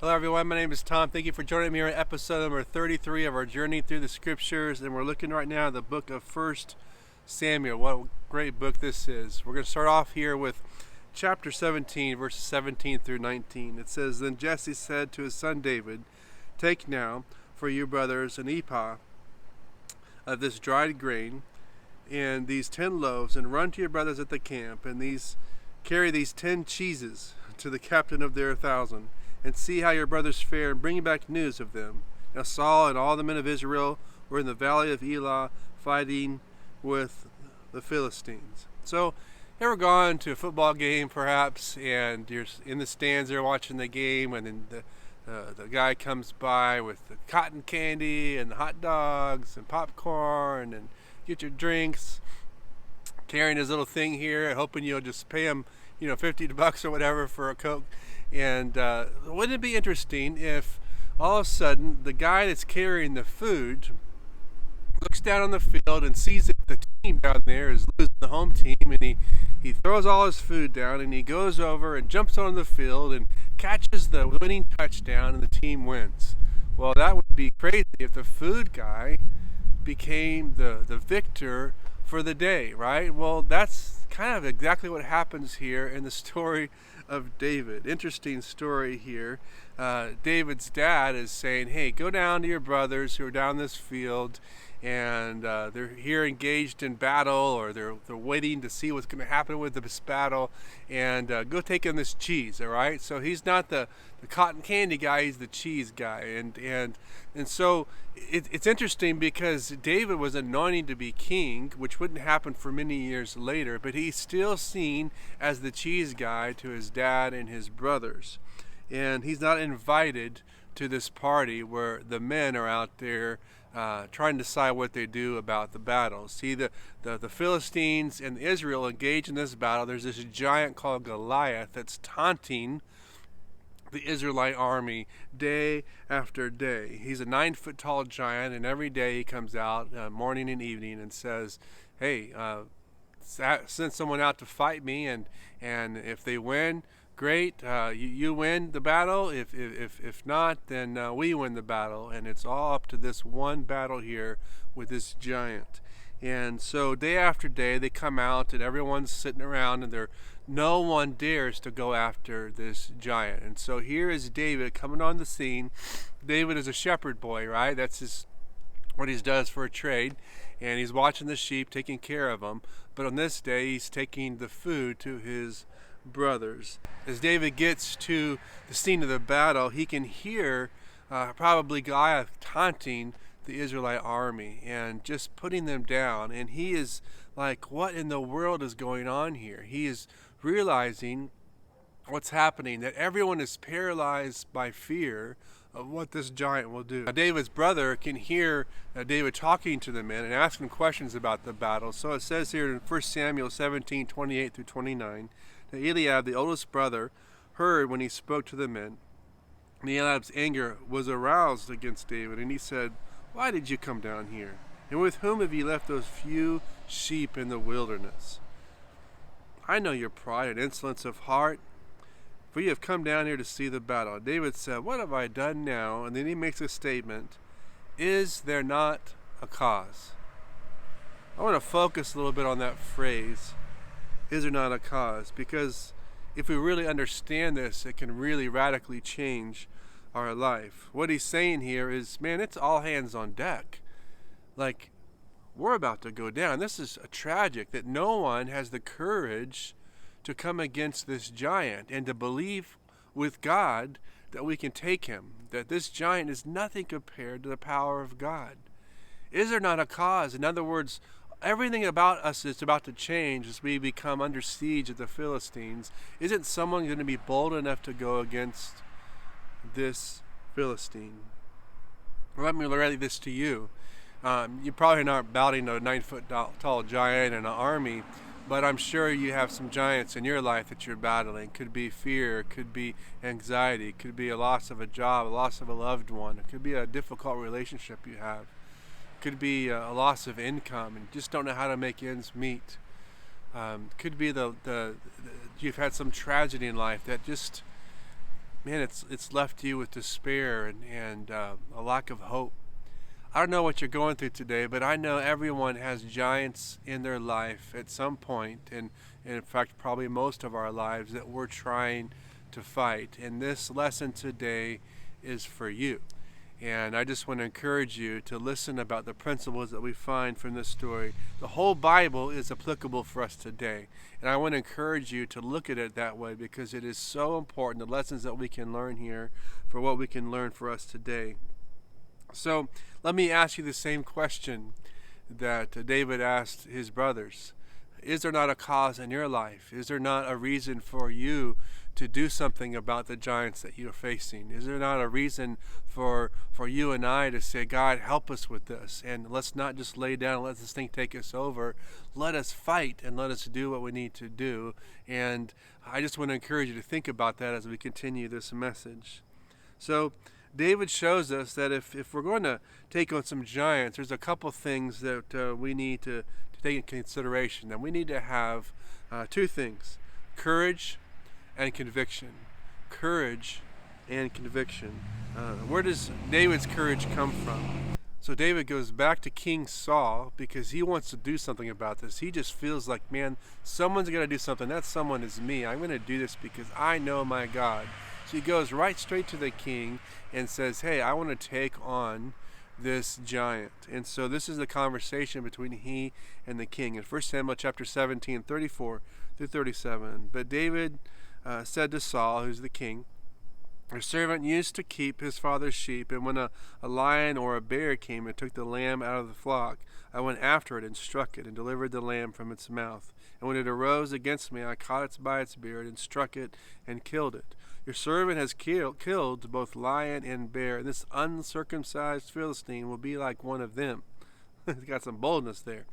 Hello everyone, my name is Tom. Thank you for joining me on episode number 33 of our journey through the scriptures, and we're looking right now at the book of 1 Samuel. What a great book this is. We're going to start off here with chapter 17, verses 17 through 19. It says, Then Jesse said to his son David, Take now for your brothers an ephah of this dried grain and these 10 loaves, and run to your brothers at the camp, and carry these 10 cheeses to the captain of their 1,000, and see how your brothers fare, and bring back news of them. Now Saul and all the men of Israel were in the valley of Elah fighting with the Philistines. So, ever gone to a football game perhaps, and you're in the stands there watching the game, and then the guy comes by with the cotton candy and the hot dogs and popcorn and get your drinks, carrying his little thing here, hoping you'll just pay him, $50 or whatever for a Coke. And wouldn't it be interesting if all of a sudden the guy that's carrying the food looks down on the field and sees that the team down there is losing, the home team, and he throws all his food down and he goes over and jumps on the field and catches the winning touchdown and the team wins. Well, that would be crazy if the food guy became the victor for the day, right? Well, that's kind of exactly what happens here in the story of David. Interesting story here. David's dad is saying, hey, go down to your brothers who are down this field, and they're here engaged in battle, or they're waiting to see what's going to happen with this battle, and go take in this cheese, all right? So he's not the cotton candy guy, he's the cheese guy. And so it's interesting because David was anointed to be king, which wouldn't happen for many years later, but he's still seen as the cheese guy to his dad and his brothers. And he's not invited to this party where the men are out there trying to decide what they do about the battle. See, the Philistines and Israel engage in this battle. There's this giant called Goliath that's taunting the Israelite army day after day. He's a 9-foot tall giant, and every day he comes out morning and evening and says, hey, send someone out to fight me, and if they win, great, you win the battle. If not, then we win the battle. And it's all up to this one battle here with this giant. And so day after day they come out, and everyone's sitting around, and no one dares to go after this giant. And so here is David coming on the scene. David is a shepherd boy, right? That's what he does for a trade, and he's watching the sheep, taking care of them. But on this day he's taking the food to his brothers. As David gets to the scene of the battle, he can hear probably Goliath taunting the Israelite army and just putting them down. And he is like, what in the world is going on here? He is realizing what's happening, that everyone is paralyzed by fear of what this giant will do. Now, David's brother can hear David talking to the men and asking questions about the battle. So it says here in 1 Samuel 17, 28 through 29, that Eliab, the oldest brother, heard when he spoke to the men. And Eliab's anger was aroused against David, and he said, Why did you come down here? And with whom have you left those few sheep in the wilderness? I know your pride and insolence of heart, for you have come down here to see the battle. And David said, What have I done now? And then he makes a statement, Is there not a cause? I want to focus a little bit on that phrase, is there not a cause? Because if we really understand this, it can really radically change our life. What he's saying here is, man, it's all hands on deck. Like, we're about to go down. This is tragic that no one has the courage to come against this giant and to believe with God that we can take him, that this giant is nothing compared to the power of God. Is there not a cause? In other words, everything about us is about to change as we become under siege of the Philistines. Isn't someone going to be bold enough to go against this Philistine? Let me relate this to you. You're probably not battling a 9-foot tall giant in an army, but I'm sure you have some giants in your life that you're battling. Could be fear, could be anxiety, could be a loss of a job, a loss of a loved one. It could be a difficult relationship you have. Could be a loss of income and just don't know how to make ends meet. Could be the you've had some tragedy in life that just man, it's left you with despair and a lack of hope. I don't know what you're going through today, but I know everyone has giants in their life at some point, and in fact, probably most of our lives that we're trying to fight. And this lesson today is for you. And I just want to encourage you to listen about the principles that we find from this story. The whole Bible is applicable for us today. And I want to encourage you to look at it that way because it is so important, the lessons that we can learn here for what we can learn for us today. So let me ask you the same question that David asked his brothers. Is there not a cause in your life? Is there not a reason for you to do something about the giants that you're facing? Is there not a reason for you and I to say, God, help us with this, and let's not just lay down and let this thing take us over. Let us fight and let us do what we need to do. And I just want to encourage you to think about that as we continue this message. So David shows us that if we're going to take on some giants, there's a couple things that we need to take in consideration. And we need to have two things: courage and conviction. Courage and conviction. Where does David's courage come from? So David goes back to King Saul because he wants to do something about this. He just feels like, man, someone's going to do something. That someone is me. I'm going to do this because I know my God. So he goes right straight to the king and says, hey, I want to take on this giant. And so this is the conversation between he and the king. In 1 Samuel chapter 17, 34 through 37. But David said to Saul, who's the king, your servant used to keep his father's sheep, and when a lion or a bear came and took the lamb out of the flock, I went after it and struck it and delivered the lamb from its mouth. And when it arose against me, I caught it by its beard and struck it and killed it. Your servant has killed both lion and bear, and this uncircumcised Philistine will be like one of them. He's got some boldness there,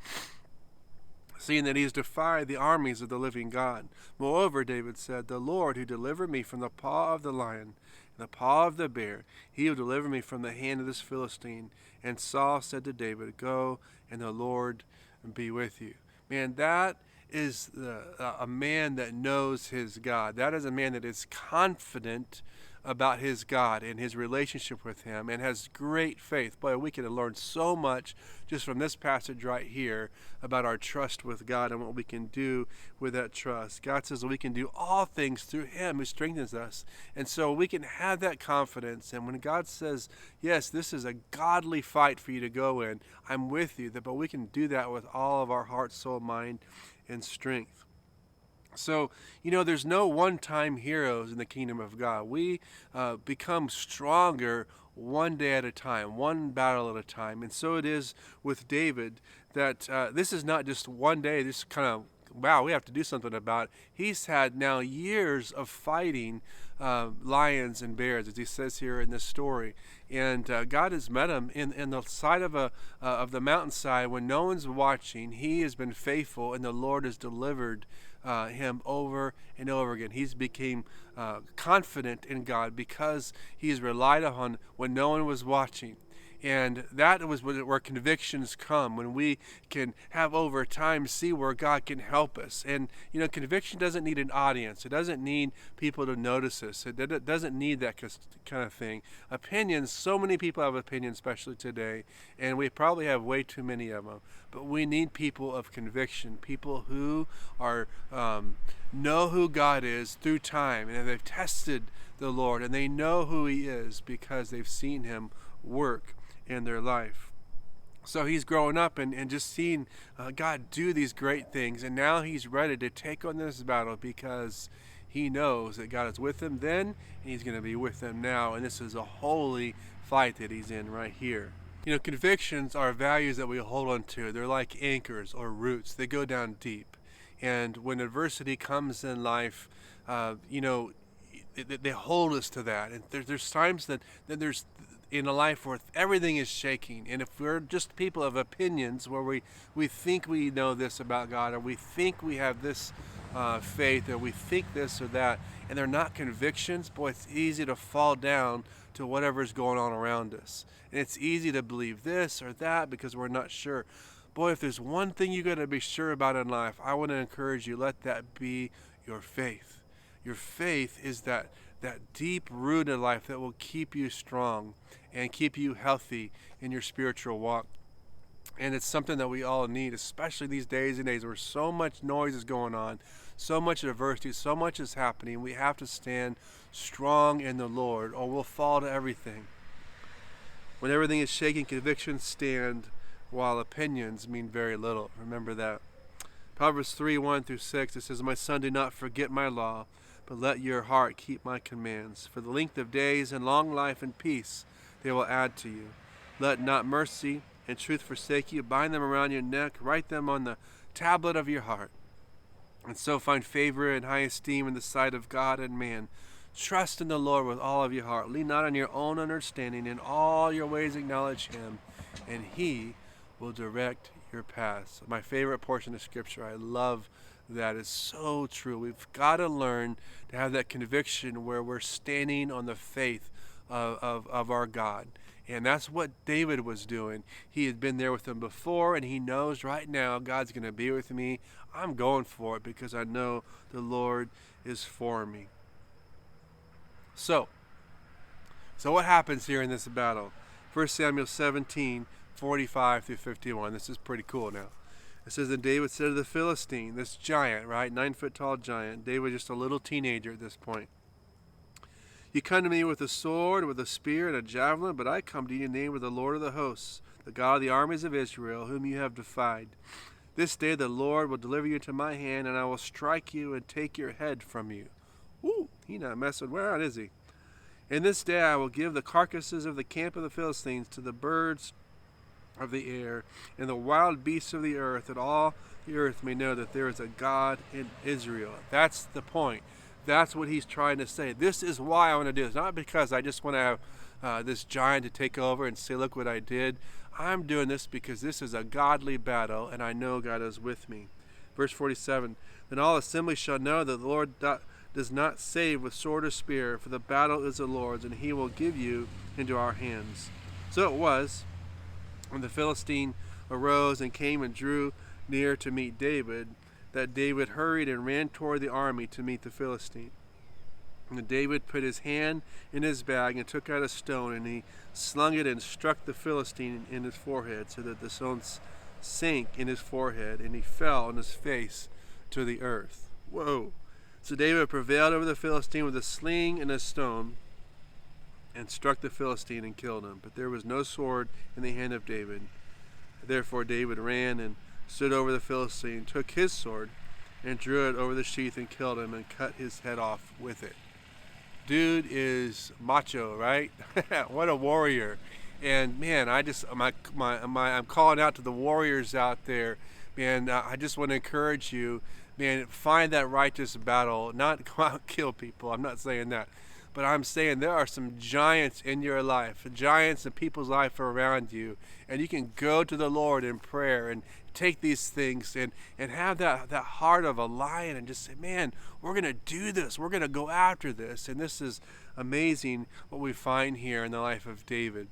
seeing that he has defied the armies of the living God. Moreover, David said, the Lord who delivered me from the paw of the lion and the paw of the bear, he will deliver me from the hand of this Philistine. And Saul said to David, go, and the Lord be with you. Man, that is a man that knows his God. That is a man that is confident about his God and his relationship with him and has great faith. Boy, we can learn so much just from this passage right here about our trust with God and what we can do with that trust. God says we can do all things through him who strengthens us. And so we can have that confidence. And when God says, yes, this is a godly fight for you to go in, I'm with you. But we can do that with all of our heart, soul, mind, and strength. So, there's no one-time heroes in the kingdom of God. We become stronger one day at a time, one battle at a time. And so it is with David that this is not just one day, this kind of, wow, we have to do something about it. He's had now years of fighting lions and bears, as he says here in this story. And God has met him in the side of the mountainside when no one's watching. He has been faithful, and the Lord has delivered him over and over again. He's became confident in God because he's relied on when no one was watching. And that was where convictions come, when we can have over time see where God can help us. And, conviction doesn't need an audience. It doesn't need people to notice us. It doesn't need that kind of thing. Opinions, so many people have opinions, especially today, and we probably have way too many of them. But we need people of conviction, people who are know who God is through time, and they've tested the Lord, and they know who he is because they've seen him work in their life. So he's growing up and just seeing God do these great things, and now he's ready to take on this battle because he knows that God is with him then, and he's going to be with them now, and this is a holy fight that he's in right here. Convictions are values that we hold on to. They're like anchors or roots. They go down deep, and when adversity comes in life, they hold us to that. And there's times that there's in a life where everything is shaking, and if we're just people of opinions where we think we know this about God, or we think we have this faith, or we think this or that, and they're not convictions, boy, it's easy to fall down to whatever's going on around us. And it's easy to believe this or that because we're not sure. Boy, if there's one thing you got to be sure about in life, I want to encourage you, let that be your faith. Your faith is that that deep rooted life that will keep you strong and keep you healthy in your spiritual walk. And it's something that we all need, especially these days and days where so much noise is going on, so much adversity, so much is happening. We have to stand strong in the Lord, or we'll fall to everything. When everything is shaking, convictions stand, while opinions mean very little. Remember that. Proverbs 3:1-6, it says, "My son, do not forget my law, but let your heart keep my commands. For the length of days and long life and peace they will add to you. Let not mercy and truth forsake you. Bind them around your neck. Write them on the tablet of your heart. And so find favor and high esteem in the sight of God and man. Trust in the Lord with all of your heart. Lean not on your own understanding. In all your ways acknowledge him, and he will direct your paths." My favorite portion of Scripture. I love that. It's so true. We've got to learn to have that conviction where we're standing on the faith of our God. And that's what David was doing. He had been there with him before, and he knows right now God's going to be with me. I'm going for it because I know the Lord is for me. So what happens here in this battle? 1 Samuel 17:45-51. This is pretty cool now. It says, "And David said to the Philistine," this giant, right? 9-foot tall giant. David just a little teenager at this point. "You come to me with a sword, with a spear, and a javelin, but I come to you in the name of the Lord of the hosts, the God of the armies of Israel, whom you have defied. This day the Lord will deliver you into my hand, and I will strike you and take your head from you." Woo, he not messing around, is he? "And this day I will give the carcasses of the camp of the Philistines to the birds of the air and the wild beasts of the earth, that all the earth may know that there is a God in Israel." That's the point. That's what he's trying to say. This is why I want to do this. Not because I just want to have this giant to take over and say, "Look what I did." I'm doing this because this is a godly battle, and I know God is with me. Verse 47, "Then all assembly shall know that the Lord does not save with sword or spear, for the battle is the Lord's, and he will give you into our hands." So it was, when the Philistine arose and came and drew near to meet David, that David hurried and ran toward the army to meet the Philistine. And David put his hand in his bag and took out a stone, and he slung it and struck the Philistine in his forehead, so that the stone sank in his forehead, and he fell on his face to the earth. Whoa. So David prevailed over the Philistine with a sling and a stone, and struck the Philistine and killed him. But there was no sword in the hand of David. Therefore David ran and stood over the Philistine, took his sword, and drew it over the sheath and killed him and cut his head off with it. Dude is macho, right? What a warrior. And man, I'm calling out to the warriors out there. Man, I just want to encourage you, man, find that righteous battle, not go out and kill people. I'm not saying that. But I'm saying there are some giants in your life, giants in people's life around you, and you can go to the Lord in prayer and take these things and have that heart of a lion and just say, man, we're going to do this. We're going to go after this. And this is amazing what we find here in the life of David.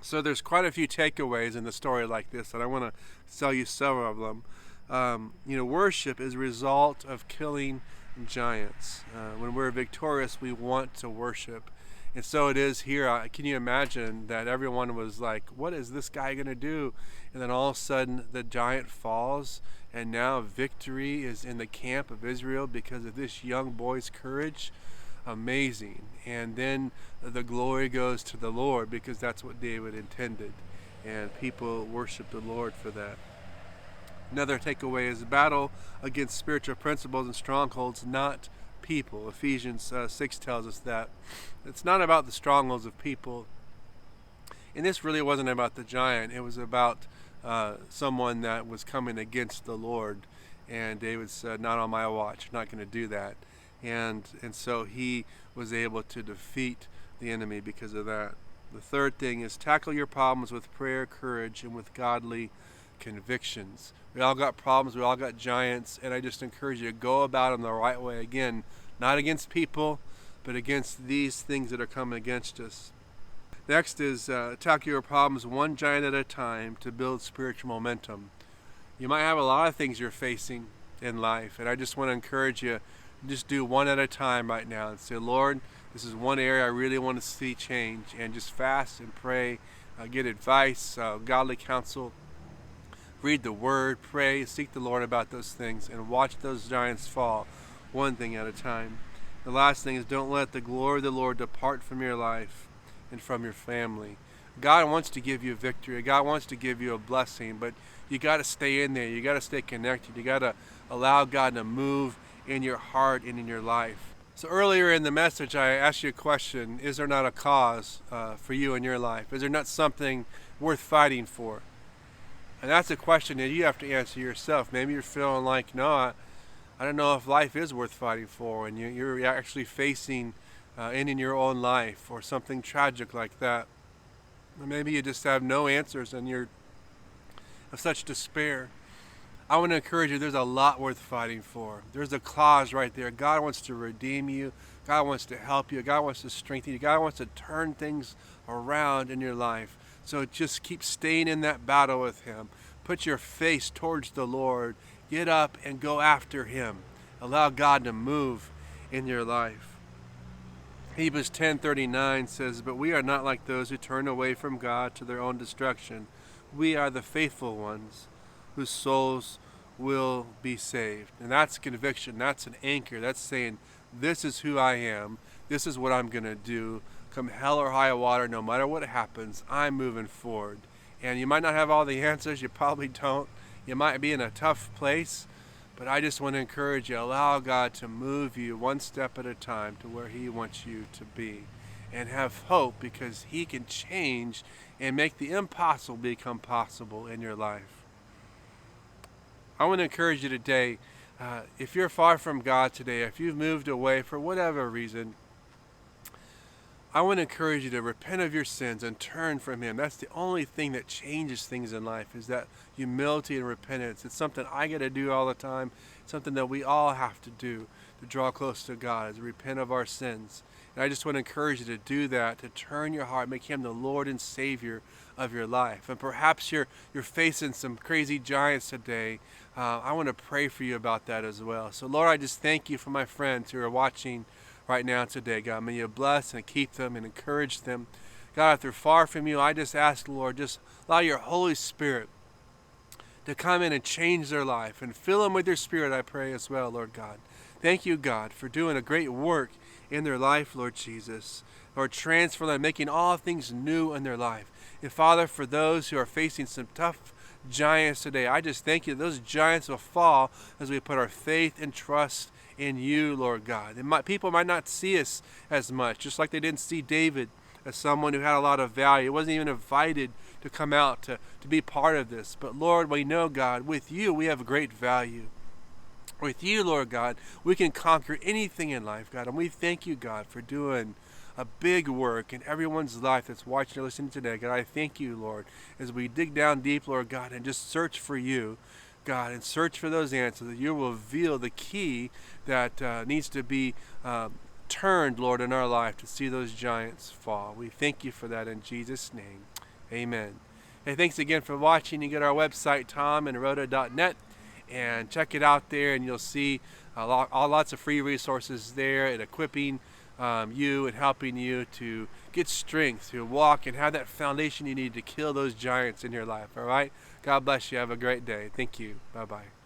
So there's quite a few takeaways in the story like this, and I want to tell you several of them. Worship is a result of killing giants. When we're victorious, we want to worship. And so it is here. Can you imagine that everyone was like, what is this guy going to do? And then all of a sudden the giant falls, and now victory is in the camp of Israel because of this young boy's courage. Amazing. And then the glory goes to the Lord because that's what David intended. And people worship the Lord for that. Another takeaway is battle against spiritual principles and strongholds, not people. Ephesians 6 tells us that. It's not about the strongholds of people. And this really wasn't about the giant. It was about someone that was coming against the Lord. And David said, not on my watch, I'm not going to do that. And so he was able to defeat the enemy because of that. The third thing is tackle your problems with prayer, courage, and with godly convictions. We all got problems, we all got giants, and I just encourage you to go about them the right way. Again, not against people, but against these things that are coming against us. Next is tackle your problems one giant at a time to build spiritual momentum. You might have a lot of things you're facing in life, and I just want to encourage you, just do one at a time right now and say, Lord, this is one area I really want to see change, and just fast and pray, get advice, godly counsel, read the Word, pray, seek the Lord about those things, and watch those giants fall one thing at a time. The last thing is, don't let the glory of the Lord depart from your life and from your family. God wants to give you victory. God wants to give you a blessing, but you got to stay in there. You got to stay connected. You got to allow God to move in your heart and in your life. So earlier in the message, I asked you a question: is there not a cause for you in your life? Is there not something worth fighting for? And that's a question that you have to answer yourself. Maybe you're feeling like, no, I don't know if life is worth fighting for, and you're actually facing ending your own life or something tragic like that. Or maybe you just have no answers and you're of such despair. I want to encourage you, there's a lot worth fighting for. There's a cause right there. God wants to redeem you. God wants to help you. God wants to strengthen you. God wants to turn things around in your life. So just keep staying in that battle with Him. Put your face towards the Lord. Get up and go after Him. Allow God to move in your life. Hebrews 10:39 says, "But we are not like those who turn away from God to their own destruction. We are the faithful ones whose souls will be saved." And that's conviction. That's an anchor. That's saying, this is who I am. This is what I'm going to do. Come hell or high water, no matter what happens, I'm moving forward. And you might not have all the answers. You probably don't. You might be in a tough place. But I just want to encourage you, allow God to move you one step at a time to where He wants you to be. And have hope, because He can change and make the impossible become possible in your life. I want to encourage you today, if you're far from God today, if you've moved away for whatever reason, I want to encourage you to repent of your sins and turn from Him. That's the only thing that changes things in life, is that humility and repentance. It's something I got to do all the time. It's something that we all have to do to draw close to God, is to repent of our sins. And I just want to encourage you to do that, to turn your heart, make Him the Lord and Savior of your life. And perhaps you're facing some crazy giants today. I want to pray for you about that as well. So Lord, I just thank You for my friends who are watching right now today, God. May You bless and keep them and encourage them. God, if they're far from You, I just ask, Lord, just allow Your Holy Spirit to come in and change their life and fill them with Your Spirit, I pray as well, Lord God. Thank You, God, for doing a great work in their life, Lord Jesus. Lord, transfer them, making all things new in their life. And Father, for those who are facing some tough giants today, I just thank You that those giants will fall as we put our faith and trust in You, Lord God. People might not see us as much, just like they didn't see David as someone who had a lot of value. He wasn't even invited to come out to be part of this. But Lord, we know, God, with You we have great value. With You, Lord God, we can conquer anything in life, God. And we thank You, God, for doing a big work in everyone's life that's watching or listening today. God, I thank You, Lord, as we dig down deep, Lord God, and just search for You, God, and search for those answers, that You will reveal the key that needs to be turned, Lord, in our life to see those giants fall. We thank You for that in Jesus' name. Amen. Hey, thanks again for watching. You get our website, tomandrhoda.net, and check it out there, and you'll see lots of free resources there and equipping you and helping you to get strength to walk and have that foundation you need to kill those giants in your life. All right? God bless you. Have a great day. Thank you. Bye-bye.